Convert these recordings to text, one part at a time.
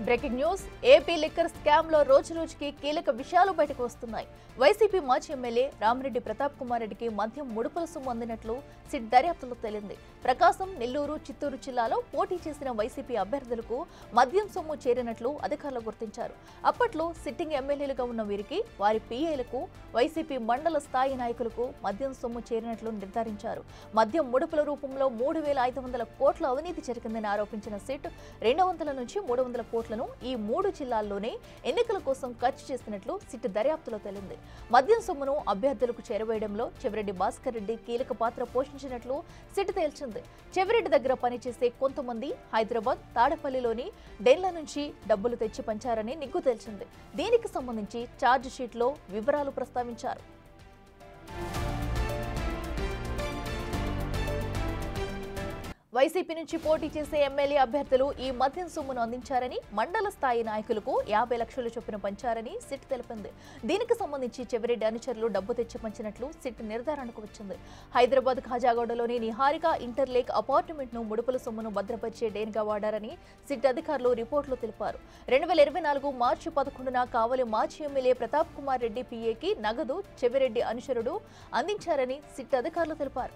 Breaking news AP liquor scam లో రోజుకి కీలక విషయాలు బయటకు వస్తున్నాయి. వైసీపీ మాజీ ఎమ్మెల్యే రామిరెడ్డి ప్రతాప్ కుమార్ రెడ్డికి మద్యం ముడుపుల సొమ్ము అందినట్లు సిట్ దర్యాప్తులో తేలింది. ప్రకాశం, నెల్లూరు, చిత్తూరు జిల్లాలో పోటీ చేసిన వైసీపీ అభ్యర్థులకు మద్యం సొమ్ము చేరినట్లు అధికారులు గుర్తించారు. అప్పట్లో సిట్టింగ్ ఎమ్మెల్యేలుగా ఉన్న వీరికి, వారి పీఏలకు, వైసీపీ మండల స్థాయి నాయకులకు మద్యం సొమ్ము చేరినట్లు నిర్ధారించారు. మద్యం ముడుపుల రూపంలో 3,500 కోట్ల అవినీతి జరిగిందని ఆరోపించిన సిట్ 200 నుంచి 300 కోట్లను ఈ 3 జిల్లాల్లోనే ఎన్నికల కోసం ఖర్చు చేసినట్లు సిట్ దర్యాప్తులో తేలింది. మద్యం సొమ్మును అభ్యర్థులకు చేరవేయడంలో చెవిరెడ్డి భాస్కర్ రెడ్డి కీలక పాత్ర పోషించినట్లు సిట్ తేల్చింది. చెవిరెడ్డి దగ్గర పనిచేసే కొంతమంది హైదరాబాద్, తాడపల్లిలోని డెన్ల నుంచి డబ్బులు తెచ్చి పంచారని నిగ్గు తేల్చింది. దీనికి సంబంధించి ఛార్జ్ షీట్లో వివరాలు ప్రస్తావించారు. వైసీపీ నుంచి పోటీ చేసే ఎమ్మెల్యే అభ్యర్థులు ఈ మద్యం సొమ్మును అందించారని, మండల స్థాయి నాయకులకు 50 లక్షల చొప్పున పంచారని సిట్ తెలిపింది. దీనికి సంబంధించి చెవిరెడ్డి అనుచరులు డబ్బు తెచ్చి పంచినట్లు సిట్ నిర్ధారణకు వచ్చింది. హైదరాబాద్ ఖాజాగూడలోని నిహారిక ఇంటర్లేక్ అపార్ట్మెంట్ ను ముడుపుల సొమ్మును భద్రపరిచే డేన్గా వాడారని సిట్ అధికారులు రిపోర్టులో తెలిపారు. 2024 మార్చి 11న కావలి మాజీ ఎమ్మెల్యే ప్రతాప్ కుమార్ రెడ్డి పీఏకి నగదు చెవిరెడ్డి అనుచరుడు అందించారని సిట్ అధికారులు తెలిపారు.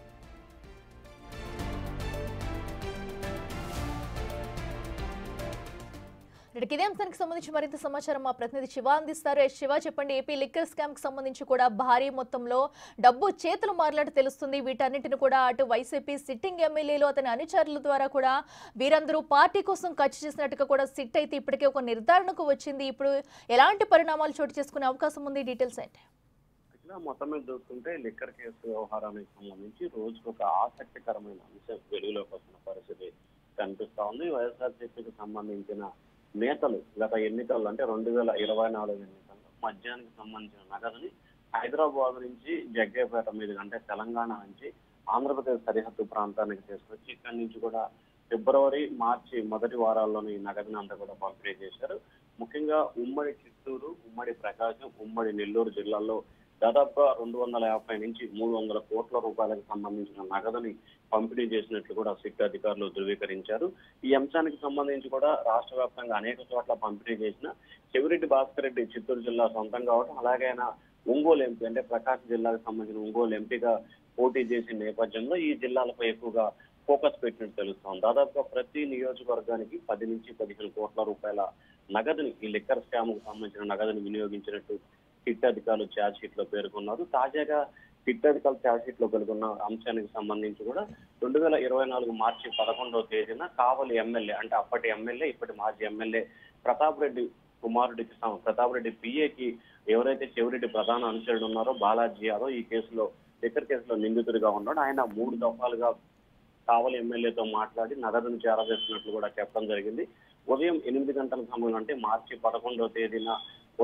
ఇదే అంశానికి సంబంధించి మరింత సమాచారం మా ప్రతినిధి శివ అందిస్తారు. శివ, చెప్పండి. ఏపీ లిక్కర్ స్కామ్ కి సంబంధించి కూడా భారీ మొత్తంలో డబ్బు చేతులు మారినట్టు తెలుస్తుంది. వీటన్నిటిని కూడా అటు వైసీపీ సిట్టింగ్ ఎమ్మెల్యేలు, అతని అనుచరుల ద్వారా కూడా వీరందరూ పార్టీ కోసం ఖర్చు చేసినట్టుగా కూడా సిట్ అయితే ఇప్పటికే ఒక నిర్ధారణకు వచ్చింది. ఇప్పుడు ఎలాంటి పరిణామాలు చోటు చేసుకునే అవకాశం ఉంది? డీటెయిల్స్ ఏంటి? మొత్తం మీద చూస్తుంటే లిక్కర్ కేసు వ్యవహారానికి సంబంధించి రోజుకు ఒక ఆసక్తికరమైన అంశం వెలుగులోకి వస్తున్న పరిస్థితి కనిపిస్తా ఉంది. వైఎస్ఆర్సీపీకి సంబంధించిన నేతలు గత ఎన్నికల్లో అంటే 2024 ఎన్నికల్లో మద్యానికి సంబంధించిన నగదుని హైదరాబాద్ నుంచి జగ్గేపేట మీదుగా అంటే తెలంగాణ నుంచి ఆంధ్రప్రదేశ్ సరిహద్దు ప్రాంతానికి తీసుకొచ్చి ఇక్కడి నుంచి కూడా ఫిబ్రవరి, మార్చి మొదటి వారాల్లోని ఈ నగదుని అంతా కూడా పంపిణీ చేశారు. ముఖ్యంగా ఉమ్మడి చిత్తూరు, ఉమ్మడి ప్రకాశం, ఉమ్మడి నెల్లూరు జిల్లాల్లో దాదాపుగా 250 నుంచి 300 కోట్ల రూపాయలకు సంబంధించిన నగదుని పంపిణీ చేసినట్లు కూడా సిట్ అధికారులు ధృవీకరించారు. ఈ అంశానికి సంబంధించి కూడా రాష్ట్ర వ్యాప్తంగా అనేక చోట్ల పంపిణీ చేసిన చెవిరెడ్డి భాస్కర్ రెడ్డి చిత్తూరు జిల్లా సొంతం కావడం, అలాగే ఆయన ఒంగోలు ఎంపీ అంటే ప్రకాశం జిల్లాకు సంబంధించిన ఒంగోలు ఎంపీగా పోటీ చేసిన నేపథ్యంలో ఈ జిల్లాలపై ఎక్కువగా ఫోకస్ పెట్టినట్టు తెలుస్తోంది. దాదాపుగా ప్రతి నియోజకవర్గానికి 10 నుంచి 15 కోట్ల రూపాయల నగదుని ఈ లిక్కర్ స్కామ్ కు సంబంధించిన నగదుని వినియోగించినట్టు సిట్ అధికారులు ఛార్జ్ షీట్ లో పేర్కొన్నారు. తాజాగా సిట్ అధికారులు ఛార్జ్ షీట్ లో పేర్కొన్న అంశానికి సంబంధించి కూడా 2024 మార్చి 11వ తేదీన కావలి ఎమ్మెల్యే అంటే అప్పటి ఎమ్మెల్యే, ఇప్పటి మాజీ ఎమ్మెల్యే ప్రతాప్ రెడ్డి కుమారుడికి ప్రతాప్ రెడ్డి పిఏకి ఎవరైతే చెవిరెడ్డి ప్రధాన అనుచరుడు ఉన్నారో బాలాజీ యాదవ్ ఈ కేసులో లిక్కర్ కేసులో నిందితుడిగా ఉన్నాడు. ఆయన 3 దఫాలుగా కావలి ఎమ్మెల్యేతో మాట్లాడి నగదును చేరవేస్తున్నట్లు కూడా చెప్పడం జరిగింది. ఉదయం 8 గంటల సమయంలో అంటే మార్చి 11వ తేదీన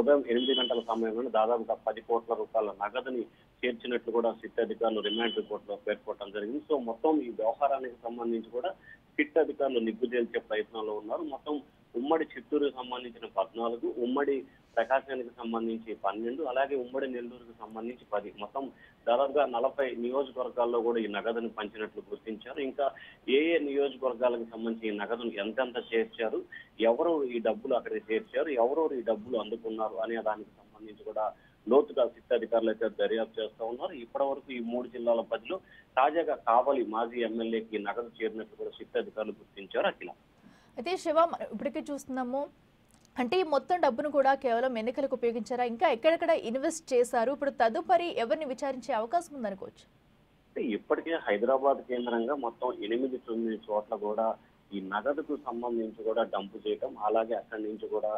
ఉదయం 8 గంటల సమయంలో దాదాపుగా 10 కోట్ల రూపాయల నగదుని చేర్చినట్లు కూడా సిట్ అధికారులు రిమాండ్ రిపోర్ట్ లో పేర్కొనడం జరిగింది. సో మొత్తం ఈ వ్యవహారానికి సంబంధించి కూడా సిట్ అధికారులు నిగ్గు తేల్చే ప్రయత్నంలో ఉన్నారు. మొత్తం ఉమ్మడి చిత్తూరుకు సంబంధించిన 14, ఉమ్మడి ప్రకాశానికి సంబంధించి 12, అలాగే ఉమ్మడి నెల్లూరుకు సంబంధించి 10, మొత్తం దాదాపుగా 40 నియోజకవర్గాల్లో కూడా ఈ నగదును పంచినట్లు గుర్తించారు. ఇంకా ఏ నియోజకవర్గాలకు సంబంధించి ఈ నగదును ఎంతెంత చేర్చారు, ఎవరు ఈ డబ్బులు అక్కడికి చేర్చారు, ఎవరెవరు ఈ డబ్బులు అందుకున్నారు అనే దానికి సంబంధించి కూడా లోతుగా సిట్ అధికారులు అయితే దర్యాప్తు చేస్తూ ఉన్నారు. ఇప్పటి వరకు ఈ 3 జిల్లాల పరిధిలో తాజాగా కావలి మాజీ ఎమ్మెల్యేకి నగదు చేరినట్లు కూడా సిట్ అధికారులు గుర్తించారు. అఖిల, అయితే శివ, ఇప్పటికే చూస్తున్నాము అంటే ఈ మొత్తం డబ్బును కూడా కేవలం ఎన్నికలకు ఉపయోగించారా? ఇంకా ఎక్కడెక్కడ ఇన్వెస్ట్ చేశారు? ఇప్పుడు తదుపరి ఎవరిని విచారించే అవకాశం ఉందనుకోవచ్చు? ఇప్పటికే హైదరాబాద్ కేంద్రంగా మొత్తం 8-9 చోట్ల కూడా ఈ నగదుకు సంబంధించి కూడా డంపు చేయటం, అలాగే అక్కడి నుంచి కూడా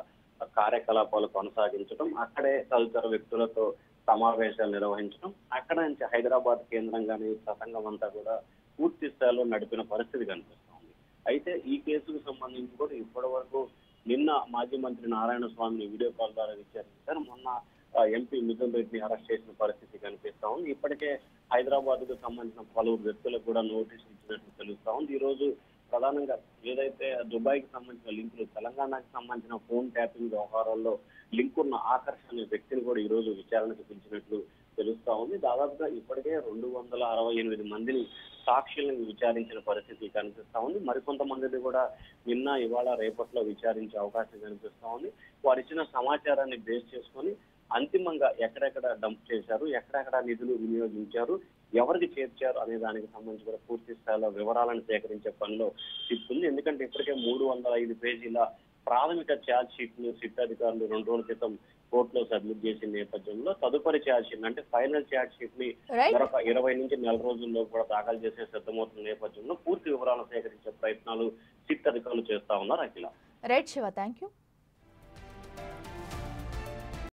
కార్యకలాపాలు కొనసాగించడం, అక్కడే తదితర వ్యక్తులతో సమావేశాలు నిర్వహించడం, అక్కడ నుంచి హైదరాబాద్ కేంద్రంగానే తతంగం అంతా కూడా పూర్తి స్థాయిలో నడిపిన పరిస్థితి కనిపిస్తోంది. అయితే ఈ కేసుకు సంబంధించి కూడా ఇప్పటి వరకు నిన్న మాజీ మంత్రి నారాయణ స్వామిని వీడియో కాల్ ద్వారా విచారించారు. మొన్న ఎంపీ మిథున్ రెడ్డిని అరెస్ట్ చేసిన పరిస్థితి కనిపిస్తా ఉంది. ఇప్పటికే హైదరాబాద్ కు సంబంధించిన పలువురు వ్యక్తులకు కూడా నోటీసులు ఇచ్చినట్లు తెలుస్తా ఉంది. ఈ రోజు ప్రధానంగా ఏదైతే దుబాయ్ కి సంబంధించిన లింకులు, తెలంగాణకి సంబంధించిన ఫోన్ ట్యాపింగ్ వ్యవహారాల్లో లింక్ ఉన్న ఆకర్షణ అనే వ్యక్తిని కూడా ఈ రోజు విచారణకు పిలిచినట్లు తెలుస్తా ఉంది. దాదాపుగా ఇప్పటికే 268 మందిని సాక్షులను విచారించిన పరిస్థితి కనిపిస్తా ఉంది. మరికొంతమందిని కూడా నిన్న ఇవాళ రేపట్లో విచారించే అవకాశం కనిపిస్తా ఉంది. వారు ఇచ్చిన సమాచారాన్ని బేస్ చేసుకొని అంతిమంగా ఎక్కడెక్కడ డంప్ చేశారు, ఎక్కడెక్కడ నిధులు వినియోగించారు, ఎవరికి చేర్చారు అనే దానికి సంబంధించి కూడా పూర్తి స్థాయిలో వివరాలను సేకరించే పనిలో సిట్ ఉంది. ఎందుకంటే ఇప్పటికే 305 పేజీల ప్రాథమిక ఛార్జ్ షీట్ ను సిట్ అధికారులు 2 రోజుల క్రితం కోర్టులో సబ్మిట్ చేసిన నేపథ్యంలో తదుపరి ఛార్జ్ షీట్ అంటే ఫైనల్ ఛార్జ్ షీట్ ని మరొక 20 నుంచి 40 రోజుల్లో కూడా దాఖలు చేసే సిద్ధమవుతున్న నేపథ్యంలో పూర్తి వివరాలను సేకరించే ప్రయత్నాలు సిట్ అధికారులు చేస్తా ఉన్నారు. Akhila. Right Shiva, thank you.